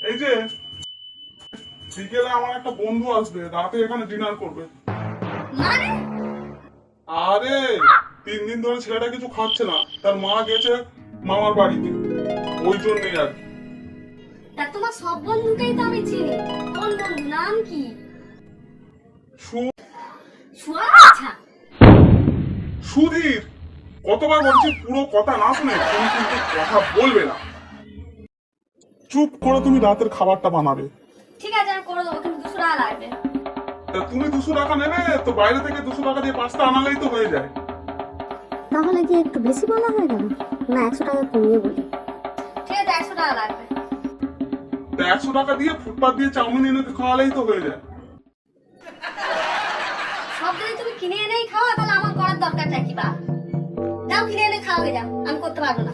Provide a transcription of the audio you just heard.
এই যে বিকেলে আমার একটা বন্ধু আসবে, রাতে এখানে ডিনার করবে। মানে আরে 3 দিন ধরে ছেলেটা কিছু খাচ্ছে না, তার মা গেছে মামার বাড়িতে, ওই জন্যই আর কি। তা তোমার সব বন্ধুকেই তো আমি চিনি। কোন বন্ধু, নাম কি? সু- সুয়া, আচ্ছা। সুধীর, কতবার বলছি পুরো কথা না শুনে তুমি কিন্তু কথা বলবে না। চুপ করে তুমি রাতের খাবারটা বানাবে। ঠিক আছে, আমি করে দেবো, কিন্তু 200 টাকা লাগবে। তা তুমি 200 টাকা নেবে তো বাইরে থেকে 200 টাকা দিয়ে পাস্তা আনালেই তো হয়ে যায়। তাহলে কি একটু বেশি বলা হয়ে গেল? না, 100 টাকা কমিয়ে বলি। ঠিক আছে, 100 টাকা লাগবে। তা 100 টাকা দিয়ে ফুটপাত দিয়ে চাউমিন এনে খাওয়ালেই তো হয়ে যায়। সব যদি তুমি কিনে এনেই খাও, তাহলে আমার করার দরকারটা কি বা? দাও, কিনে এনে খাও, যাও, আমি করতে পারবো না।